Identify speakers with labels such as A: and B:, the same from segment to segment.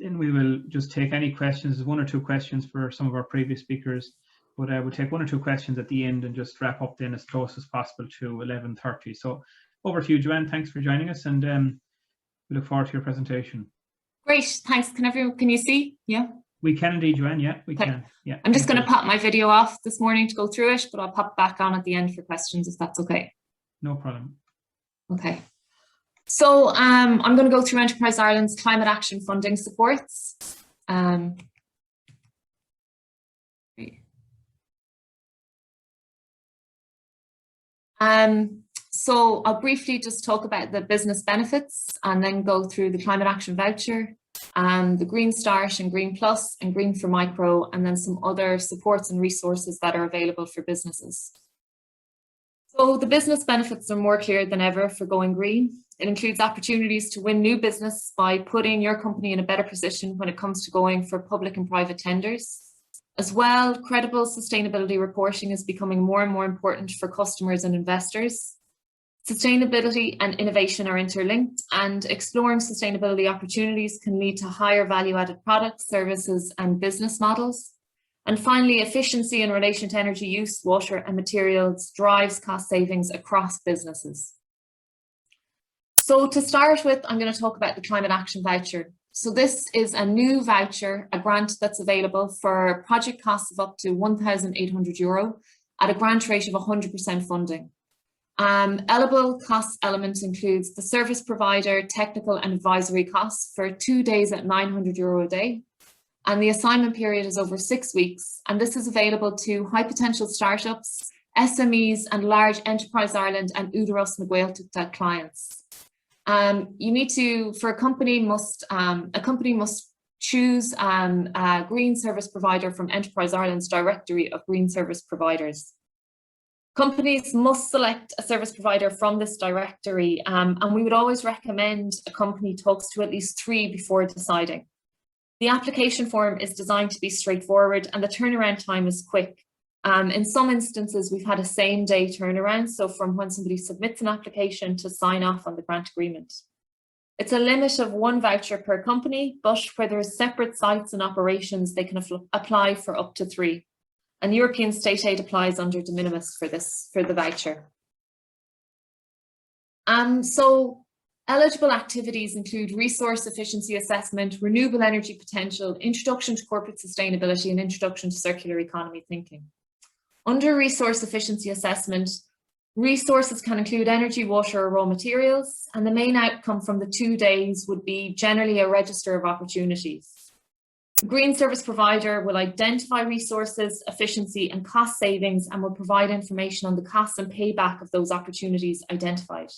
A: then we will just take any questions. There's one or two questions for some of our previous speakers, but we'll take one or two questions at the end and just wrap up then as close as possible to 11:30. So over to you, Joanne. Thanks for joining us, and we look forward to your presentation.
B: Great, thanks. Can you see? Yeah.
A: We can indeed, Joanne. Yeah, we can. Yeah.
B: I'm just going to pop my video off this morning to go through it, but I'll pop back on at the end for questions if that's okay.
A: No problem.
B: Okay. So I'm going to go through Enterprise Ireland's climate action funding supports. So I'll briefly just talk about the business benefits and then go through the climate action voucher, the Green Start and Green Plus and Green for Micro, and then some other supports and resources that are available for businesses. So the business benefits are more clear than ever for going green. It includes opportunities to win new business by putting your company in a better position when it comes to going for public and private tenders. As well, credible sustainability reporting is becoming more and more important for customers and investors. Sustainability and innovation are interlinked, and exploring sustainability opportunities can lead to higher value-added products, services, and business models. And finally, efficiency in relation to energy use, water, and materials drives cost savings across businesses. So to start with, I'm going to talk about the Climate Action Voucher. So this is a new voucher, a grant that's available for project costs of up to €1,800 at a grant rate of 100% funding. Eligible cost elements includes the service provider, technical and advisory costs for 2 days at €900 a day. And the assignment period is over 6 weeks. And this is available to high potential startups, SMEs and large Enterprise Ireland and Údarás na Gaeltachta clients. You need to, for a company must choose a green service provider from Enterprise Ireland's directory of green service providers. Companies must select a service provider from this directory, and we would always recommend a company talks to at least 3 before deciding. The application form is designed to be straightforward and the turnaround time is quick. In some instances, we've had a same-day turnaround, so from when somebody submits an application to sign off on the grant agreement. It's a limit of 1 voucher per company, but where there are separate sites and operations, they can apply for up to 3. And European state aid applies under de minimis for the voucher. So eligible activities include resource efficiency assessment, renewable energy potential, introduction to corporate sustainability, and introduction to circular economy thinking. Under resource efficiency assessment, resources can include energy, water, or raw materials, and the main outcome from the 2 days would be generally a register of opportunities. The green service provider will identify resources, efficiency, and cost savings, and will provide information on the costs and payback of those opportunities identified.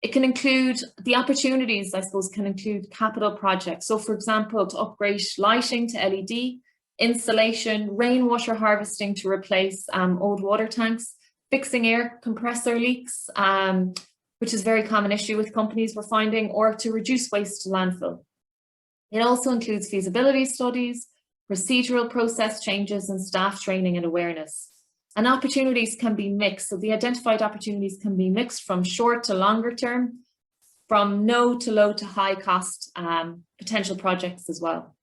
B: It can include, the opportunities, I suppose, can include capital projects. So for example, to upgrade lighting to LED, installation, rainwater harvesting to replace old water tanks, fixing air compressor leaks, which is a very common issue with companies we're finding, or to reduce waste to landfill. It also includes feasibility studies, procedural process changes, and staff training and awareness. And opportunities can be mixed. So the identified opportunities can be mixed from short to longer term, from no to low to high cost potential projects as well.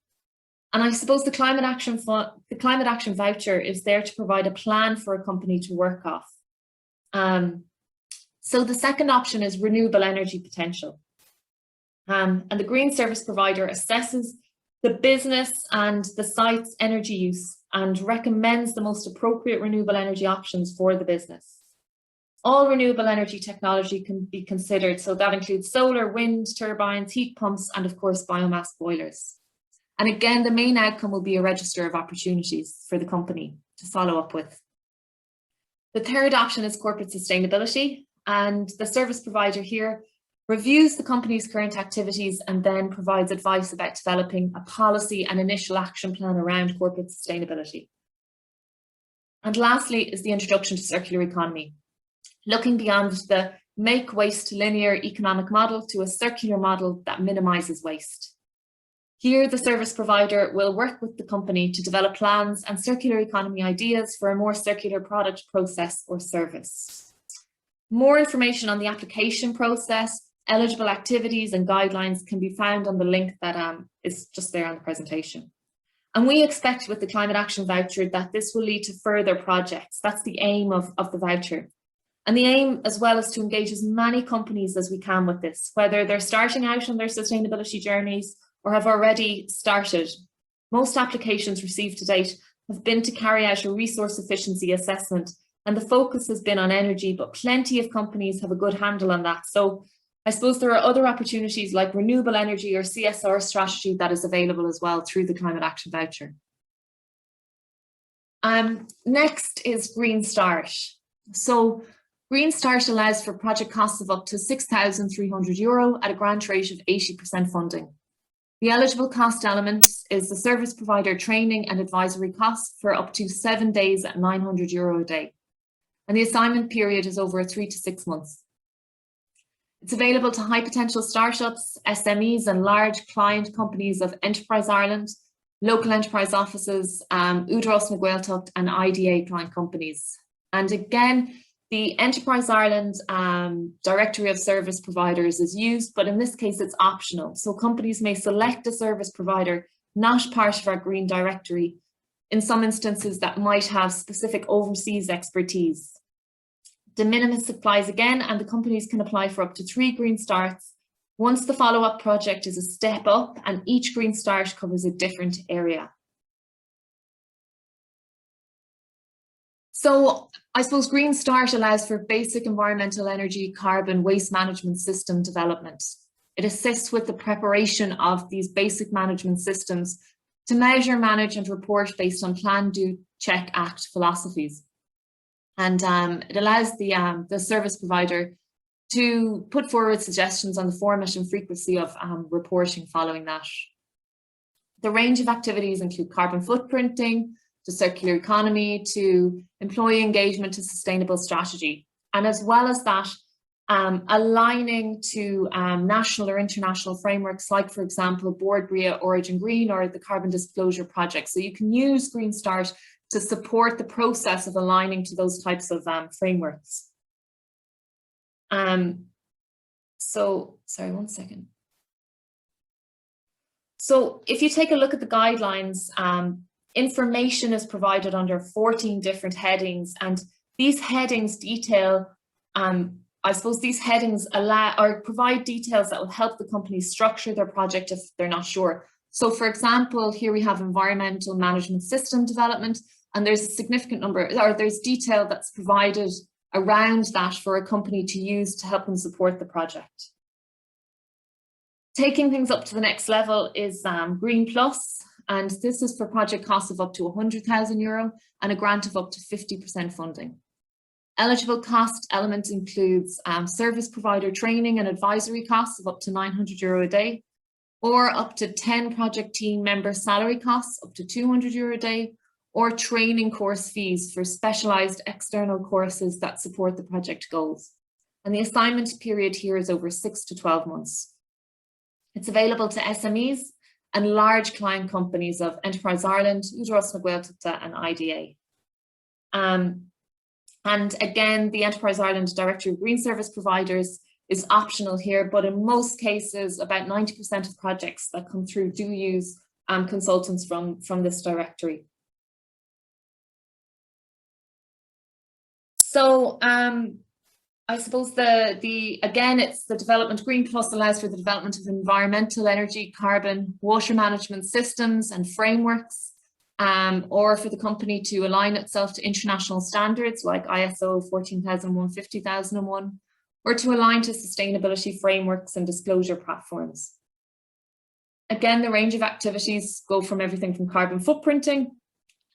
B: And I suppose the Climate Action Voucher is there to provide a plan for a company to work off. So the second option is renewable energy potential. And the green service provider assesses the business and the site's energy use and recommends the most appropriate renewable energy options for the business. All renewable energy technology can be considered, so that includes solar, wind, turbines, heat pumps, and of course biomass boilers. And again, the main outcome will be a register of opportunities for the company to follow up with. The third option is corporate sustainability, and the service provider here reviews the company's current activities and then provides advice about developing a policy and initial action plan around corporate sustainability. And lastly is the introduction to circular economy, looking beyond the make waste linear economic model to a circular model that minimises waste. Here, the service provider will work with the company to develop plans and circular economy ideas for a more circular product, process, or service. More information on the application process, eligible activities and guidelines can be found on the link that is just there on the presentation. And we expect with the Climate Action Voucher that this will lead to further projects. That's the aim of the voucher. And the aim as well is to engage as many companies as we can with this, whether they're starting out on their sustainability journeys or have already started. Most applications received to date have been to carry out a resource efficiency assessment, and the focus has been on energy, but plenty of companies have a good handle on that. So I suppose there are other opportunities like renewable energy or CSR strategy that is available as well through the Climate Action Voucher. Next is Green Start. So Green Start allows for project costs of up to €6,300 at a grant rate of 80% funding. The eligible cost element is the service provider training and advisory costs for up to 7 days at €900 a day. And the assignment period is over 3 to 6 months. It's available to high potential startups, SMEs and large client companies of Enterprise Ireland, local enterprise offices, Údarás na Gaeltacht and IDA client companies. And again, the Enterprise Ireland directory of service providers is used, but in this case it's optional. So companies may select a service provider not part of our green directory in some instances that might have specific overseas expertise. De minimis applies again, and the companies can apply for up to 3 green starts once the follow-up project is a step up and each green start covers a different area. So I suppose Green Start allows for basic environmental energy, carbon, waste management system development. It assists with the preparation of these basic management systems to measure, manage and report based on plan, do, check, act philosophies. And it allows the service provider to put forward suggestions on the format and frequency of reporting following that. The range of activities include carbon footprinting, to circular economy, to employee engagement, to sustainable strategy. And as well as that, aligning to national or international frameworks like, for example, Board Bria Origin Green or the Carbon Disclosure Project. So you can use Green Start to support the process of aligning to those types of frameworks. So, sorry, one second. So if you take a look at the guidelines, information is provided under 14 different headings, and these headings detail, I suppose these headings allow or provide details that will help the company structure their project if they're not sure. So for example, here we have environmental management system development, and there's a significant number, or there's detail that's provided around that for a company to use to help them support the project. Taking things up to the next level is Green Plus, and this is for project costs of up to €100,000 and a grant of up to 50% funding. Eligible cost element includes service provider training and advisory costs of up to €900 a day, or up to 10 project team member salary costs up to €200 a day, or training course fees for specialised external courses that support the project goals. And the assignment period here is over 6 to 12 months. It's available to SMEs and large client companies of Enterprise Ireland, Údarás na Gaeltacht and IDA. And again, the Enterprise Ireland Directory of Green Service Providers is optional here, but in most cases, about 90% of projects that come through do use consultants from this directory. So I suppose again, it's the development. Green Plus allows for the development of environmental, energy, carbon, water management systems and frameworks, or for the company to align itself to international standards like ISO 14001, 50001, or to align to sustainability frameworks and disclosure platforms. Again, the range of activities go from everything from carbon footprinting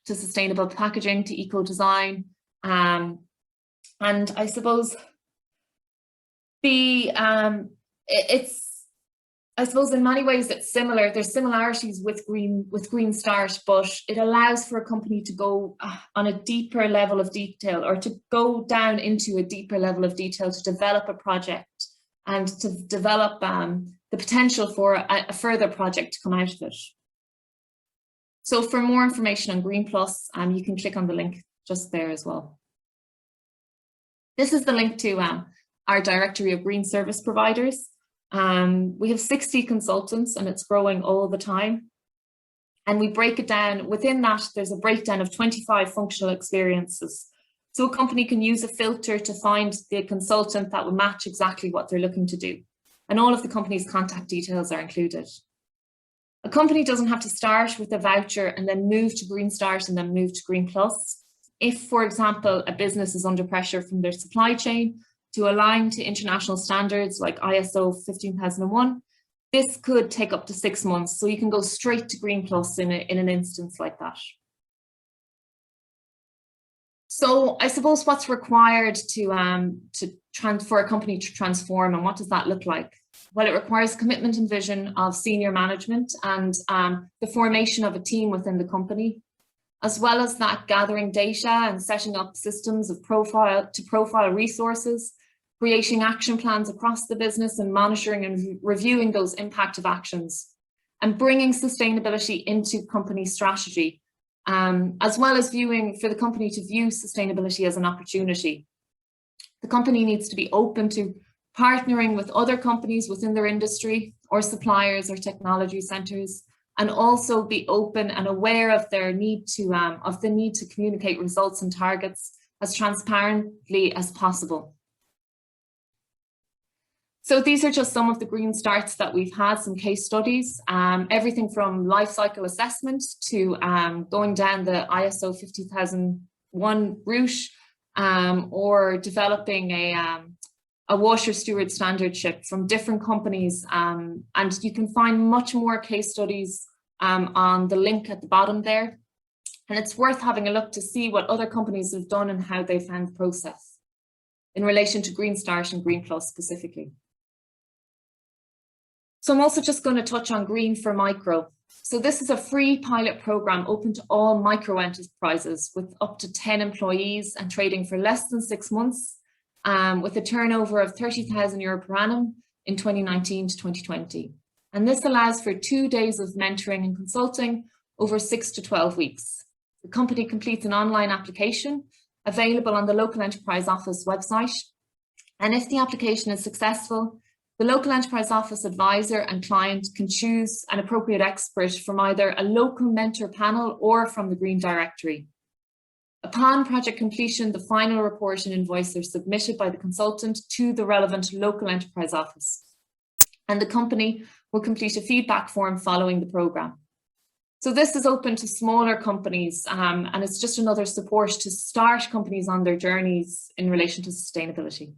B: to sustainable packaging to eco-design. And I suppose I suppose in many ways it's similar. There's similarities with Green Start, but it allows for a company to go on a deeper level of detail, or to go down into a deeper level of detail to develop a project and to develop the potential for a further project to come out of it. So for more information on Green Plus, you can click on the link just there as well. This is the link to our directory of green service providers. We have 60 consultants and it's growing all the time. And we break it down. Within that, there's a breakdown of 25 functional experiences. So a company can use a filter to find the consultant that will match exactly what they're looking to do. And all of the company's contact details are included. A company doesn't have to start with a voucher and then move to Green Start and then move to Green Plus. If, for example, a business is under pressure from their supply chain to align to international standards like ISO 15001, this could take up to 6 months. So you can go straight to Green Plus in an instance like that. So I suppose what's required for a company to transform, and what does that look like? Well, it requires commitment and vision of senior management and the formation of a team within the company, as well as that gathering data and setting up systems of profile resources, creating action plans across the business and monitoring and reviewing those impactive actions, and bringing sustainability into company strategy, as well as for the company to view sustainability as an opportunity. The company needs to be open to partnering with other companies within their industry or suppliers or technology centers, and also be open and aware of their need to communicate results and targets as transparently as possible. So these are just some of the green starts that we've had, some case studies, everything from life cycle assessment to going down the ISO 50001 route, or developing a water steward standardship from different companies. And you can find much more case studies on the link at the bottom there. And it's worth having a look to see what other companies have done and how they found the process in relation to Green Start and Green Plus specifically. So I'm also just going to touch on Green for Micro. So this is a free pilot program open to all micro enterprises with up to 10 employees and trading for less than 6 months, with a turnover of €30,000 per annum in 2019 to 2020. And this allows for 2 days of mentoring and consulting over 6 to 12 weeks. The company completes an online application available on the local enterprise office website. And if the application is successful, the local enterprise office advisor and client can choose an appropriate expert from either a local mentor panel or from the Green Directory. Upon project completion, the final report and invoice are submitted by the consultant to the relevant local enterprise office. And the company will complete a feedback form following the programme. So this is open to smaller companies, and it's just another support to start companies on their journeys in relation to sustainability.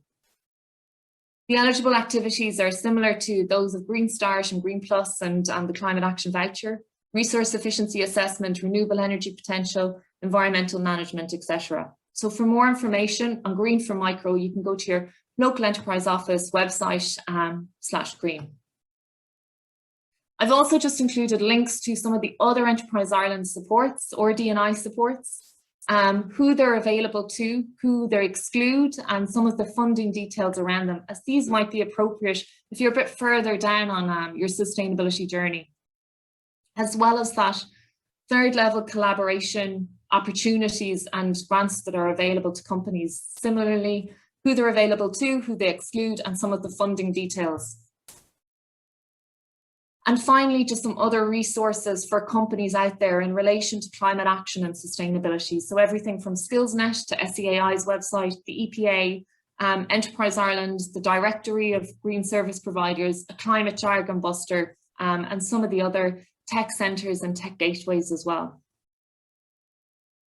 B: The eligible activities are similar to those of Green Start and Green Plus and the Climate Action Voucher, resource efficiency assessment, renewable energy potential, environmental management, etc. So for more information on Green for Micro, you can go to your local enterprise office website /green. I've also just included links to some of the other Enterprise Ireland supports or D&I supports, who they're available to, who they exclude, and some of the funding details around them, as these might be appropriate if you're a bit further down on your sustainability journey. As well as that, third level collaboration opportunities and grants that are available to companies. Similarly, who they're available to, who they exclude, and some of the funding details. And finally, just some other resources for companies out there in relation to climate action and sustainability. So everything from SkillsNet to SEAI's website, the EPA, Enterprise Ireland, the Directory of Green Service Providers, a Climate Jargon Buster, and some of the other tech centres and tech gateways as well.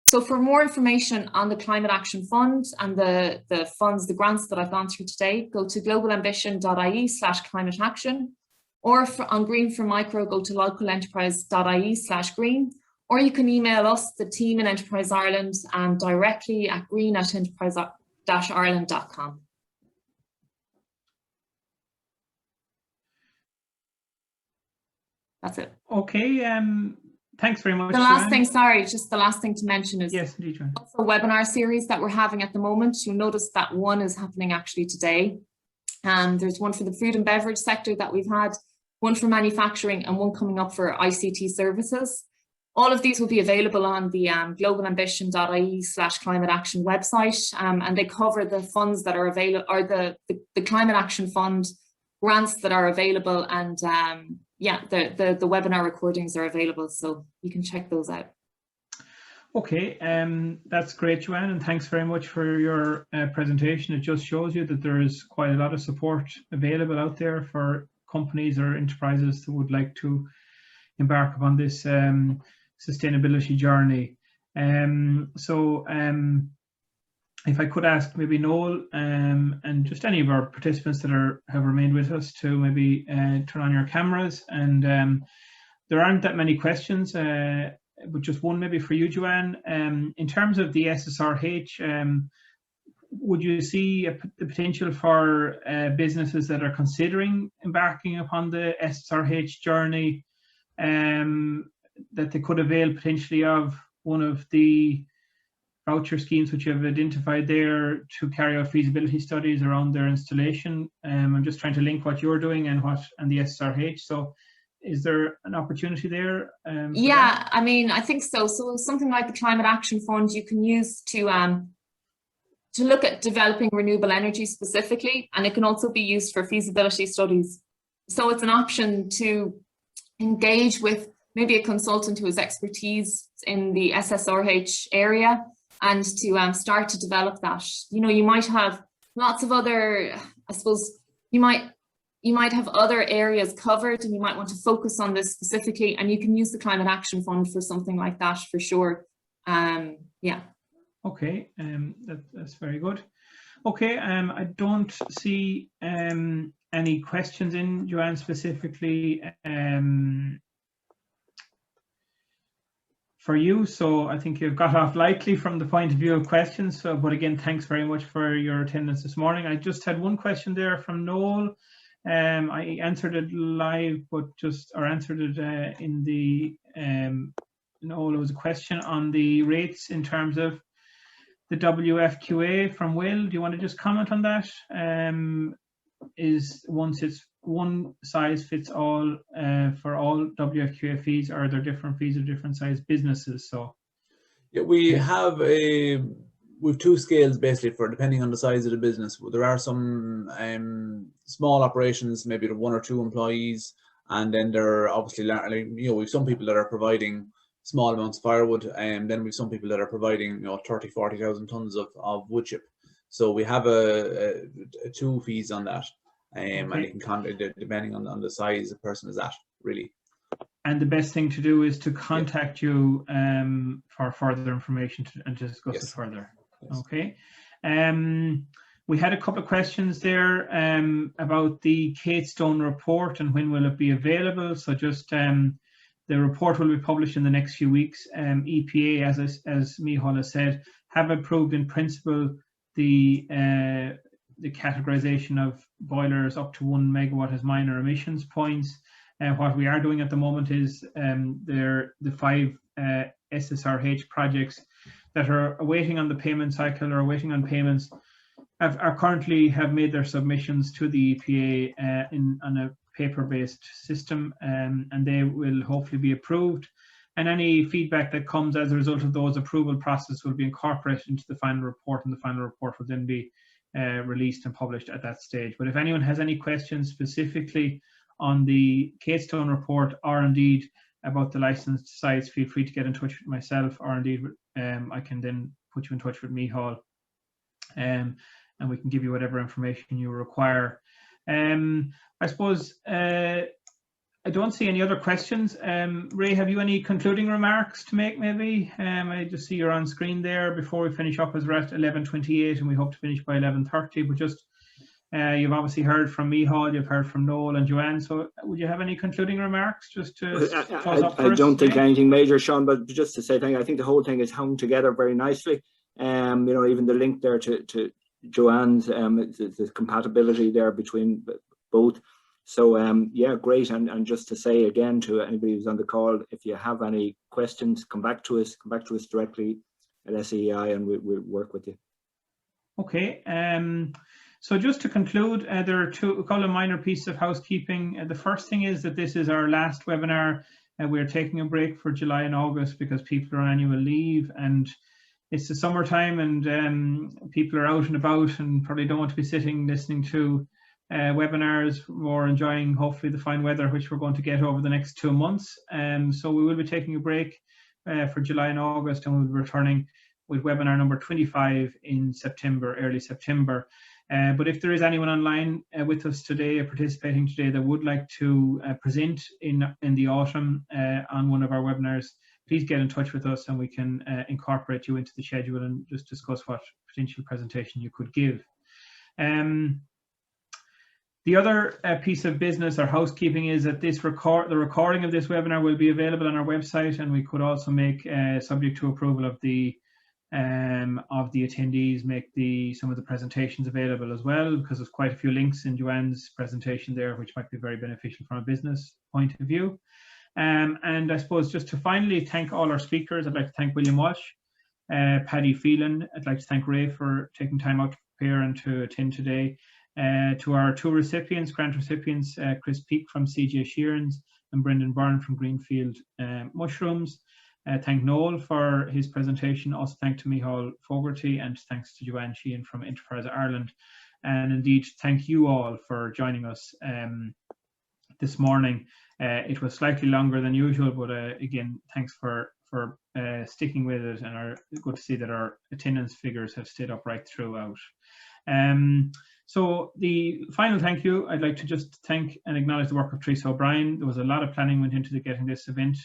B: So for more information on the Climate Action Fund and the funds, the grants that I've gone through today, go to globalambition.ie/climate-action. Or on Green for Micro, go to localenterprise.ie/green, or you can email us, the team in Enterprise Ireland, directly at green@enterprise-ireland.com. That's it.
A: Okay, thanks very much.
B: The last thing, sorry, just the last thing to mention is
A: yes, indeed, Joanne.
B: Also a webinar series that we're having at the moment. You'll notice that one is happening actually today. There's one for the food and beverage sector that we've had, one for manufacturing, and one coming up for ICT services. All of these will be available on the globalambition.ie/climate-action website, and they cover the funds that are available, or the Climate Action Fund, grants that are available, and yeah, the webinar recordings are available, so you can check those out.
A: Okay, that's great, Joanne, and thanks very much for your presentation. It just shows you that there is quite a lot of support available out there for companies or enterprises that would like to embark upon this sustainability journey. If I could ask maybe Noel and just any of our participants that have remained with us to maybe turn on your cameras. And there aren't that many questions, but just one maybe for you, Joanne. In terms of the SSRH, would you see the potential for businesses that are considering embarking upon the SSRH journey, that they could avail potentially of one of the voucher schemes which you have identified there to carry out feasibility studies around their installation? I'm just trying to link what you're doing and the SSRH. So is there an opportunity there?
B: Yeah, I mean, I think so. So something like the Climate Action Fund you can use to look at developing renewable energy specifically, and it can also be used for feasibility studies. So it's an option to engage with maybe a consultant who has expertise in the SSRH area, and to start to develop that. You know, you might have lots of other, I suppose, you might have other areas covered, and you might want to focus on this specifically, and you can use the Climate Action Fund for something like that for sure. Yeah. Okay,
A: that's very good. Okay, I don't see any questions in, Joanne, specifically for you, so I think you've got off lightly from the point of view of questions. So, but again, thanks very much for your attendance this morning. I just had one question there from Noel. I answered it live, but answered it in the Noel, it was a question on the rates in terms of the WFQA from Will. Do you want to just comment on that? Is once it's one size fits all for all WFQA fees, or are there different fees of different size businesses? So
C: yeah, we've two scales basically for depending on the size of the business. There are some small operations, maybe 1 or 2 employees, and then there are obviously, you know, we've some people that are providing small amounts of firewood, and then we've some people that are providing, you know, 30,000-40,000 tons of wood chip. So we have a 2 fees on that, and you can contact depending on the size the person is at, really.
A: And the best thing to do is to contact you for further information and to discuss it further. Yes. Okay. We had a couple of questions there about the Catestone report and when will it be available. So just the report will be published in the next few weeks. EPA, as Micheál has said, have approved in principle the categorization of boilers up to 1 megawatt as minor emissions points. What we are doing at the moment is the 5 SSRH projects that are awaiting on the payment cycle or awaiting on payments are currently have made their submissions to the EPA on a paper-based system, and they will hopefully be approved. And any feedback that comes as a result of those approval processes will be incorporated into the final report, and the final report will then be released and published at that stage. But if anyone has any questions specifically on the Catestone report, or indeed about the licensed sites, feel free to get in touch with myself, or indeed I can then put you in touch with Micheál, and we can give you whatever information you require. I suppose I don't see any other questions. Ray, have you any concluding remarks to make maybe? I just see you're on screen there before we finish up, as we're at 11:28 and we hope to finish by 11:30, but just you've obviously heard from Micheál, you've heard from Noel and Joanne, so would you have any concluding remarks just to close up for us?
D: I don't think anything major, Sean, but just to say thank you. I think the whole thing is hung together very nicely. You know, even the link there to Joanne's, the compatibility there between both. So yeah, great. And just to say again to anybody who's on the call, if you have any questions, come back to us directly at SEI, and we'll work with you.
A: Okay. So just to conclude, there are a couple of minor pieces of housekeeping. The first thing is that this is our last webinar. We're taking a break for July and August because people are on annual leave, and it's the summertime, and people are out and about and probably don't want to be sitting listening to webinars. We're enjoying hopefully the fine weather which we're going to get over the next 2 months. So we will be taking a break for July and August, and we'll be returning with webinar number 25 in September, early September. But if there is anyone online with us today, participating today, that would like to present in the autumn on one of our webinars, please get in touch with us and we can incorporate you into the schedule and just discuss what potential presentation you could give. The other piece of business or housekeeping is that the recording of this webinar will be available on our website, and we could also make, subject to approval of the attendees, make some of the presentations available as well, because there's quite a few links in Joanne's presentation there which might be very beneficial from a business point of view. And I suppose just to finally thank all our speakers, I'd like to thank William Walsh, Paddy Phelan. I'd like to thank Ray for taking time out to prepare and to attend today. To our two recipients, grant recipients, Chris Peake from CJ Sheehan's and Brendan Byrne from Greenfield Mushrooms. Thank Noel for his presentation. Also thank to Micheál Fogarty, and thanks to Joanne Sheehan from Enterprise Ireland. And indeed, thank you all for joining us this morning. It was slightly longer than usual, but again, thanks for sticking with it, and good to see that our attendance figures have stayed up right throughout. So the final thank you, I'd like to just thank and acknowledge the work of Teresa O'Brien. There was a lot of planning went into getting this event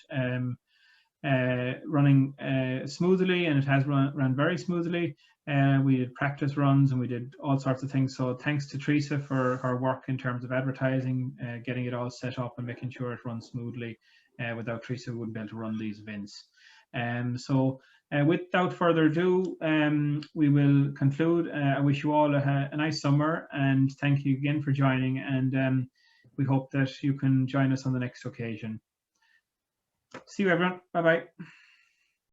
A: running smoothly, and it has run very smoothly. We did practice runs and we did all sorts of things. So thanks to Teresa for her work in terms of advertising, getting it all set up and making sure it runs smoothly. Without Teresa, we wouldn't be able to run these events. Without further ado, we will conclude. I wish you all a nice summer, and thank you again for joining, and we hope that you can join us on the next occasion. See you everyone. Bye bye.